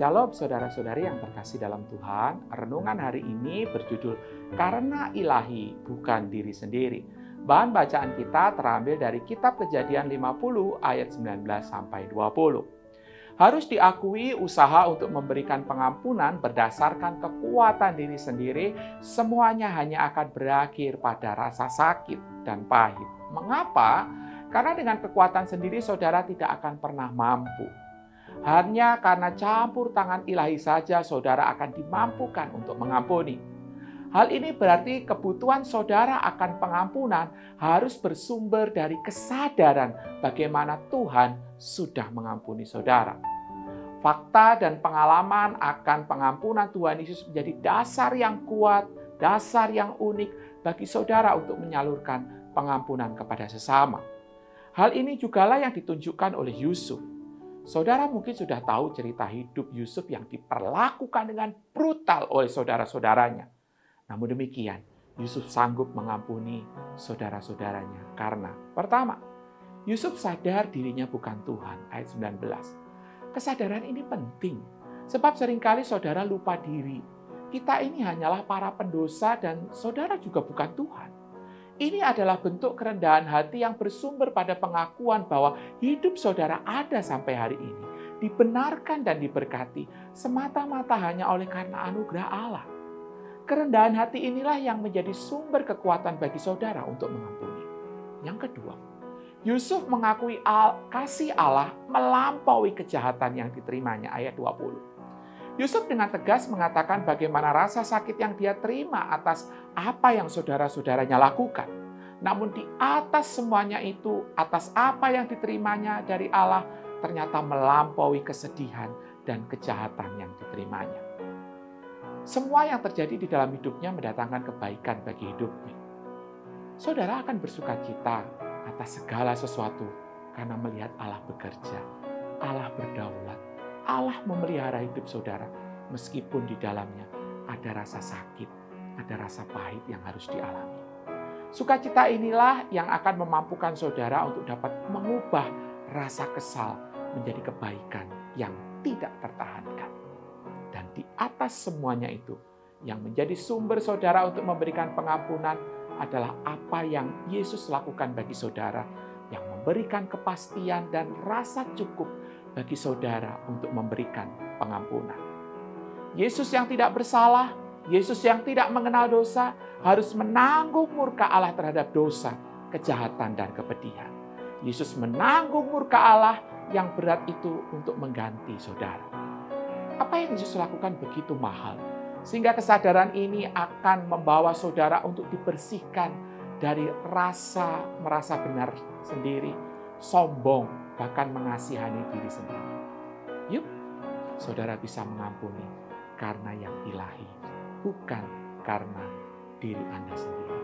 Shalom saudara-saudari yang terkasih dalam Tuhan. Renungan hari ini berjudul Karena Ilahi Bukan Diri Sendiri. Bahan bacaan kita terambil dari kitab Kejadian 50 ayat 19 sampai 20. Harus diakui usaha untuk memberikan pengampunan berdasarkan kekuatan diri sendiri semuanya hanya akan berakhir pada rasa sakit dan pahit. Mengapa? Karena dengan kekuatan sendiri saudara tidak akan pernah mampu. Hanya karena campur tangan ilahi saja saudara akan dimampukan untuk mengampuni. Hal ini berarti kebutuhan saudara akan pengampunan harus bersumber dari kesadaran bagaimana Tuhan sudah mengampuni saudara. Fakta dan pengalaman akan pengampunan Tuhan Yesus menjadi dasar yang kuat, dasar yang unik bagi saudara untuk menyalurkan pengampunan kepada sesama. Hal ini jugalah yang ditunjukkan oleh Yusuf. Saudara mungkin sudah tahu cerita hidup Yusuf yang diperlakukan dengan brutal oleh saudara-saudaranya. Namun demikian, Yusuf sanggup mengampuni saudara-saudaranya karena pertama, Yusuf sadar dirinya bukan Tuhan, ayat 19. Kesadaran ini penting, sebab seringkali saudara lupa diri. Kita ini hanyalah para pendosa dan saudara juga bukan Tuhan. Ini adalah bentuk kerendahan hati yang bersumber pada pengakuan bahwa hidup saudara ada sampai hari ini, dibenarkan dan diberkati semata-mata hanya oleh karena anugerah Allah. Kerendahan hati inilah yang menjadi sumber kekuatan bagi saudara untuk mengampuni. Yang kedua, Yusuf mengakui kasih Allah melampaui kejahatan yang diterimanya, ayat 20. Yusuf dengan tegas mengatakan bagaimana rasa sakit yang dia terima atas apa yang saudara-saudaranya lakukan. Namun di atas semuanya itu, atas apa yang diterimanya dari Allah, ternyata melampaui kesedihan dan kejahatan yang diterimanya. Semua yang terjadi di dalam hidupnya mendatangkan kebaikan bagi hidupnya. Saudara akan bersuka cita atas segala sesuatu karena melihat Allah bekerja, Allah berdaulat. Allah memelihara hidup saudara, meskipun di dalamnya ada rasa sakit, ada rasa pahit yang harus dialami. Sukacita inilah yang akan memampukan saudara untuk dapat mengubah rasa kesal menjadi kebaikan yang tidak tertahankan. Dan di atas semuanya itu, yang menjadi sumber saudara untuk memberikan pengampunan adalah apa yang Yesus lakukan bagi saudara, yang memberikan kepastian dan rasa cukup bagi saudara untuk memberikan pengampunan. Yesus yang tidak bersalah, Yesus yang tidak mengenal dosa, harus menanggung murka Allah terhadap dosa, kejahatan, dan kepedihan. Yesus menanggung murka Allah yang berat itu untuk mengganti saudara. Apa yang Yesus lakukan begitu mahal, sehingga kesadaran ini akan membawa saudara untuk dibersihkan dari rasa merasa benar sendiri, sombong, bahkan mengasihani diri sendiri. Yuk, saudara bisa mengampuni karena yang ilahi, bukan karena diri Anda sendiri.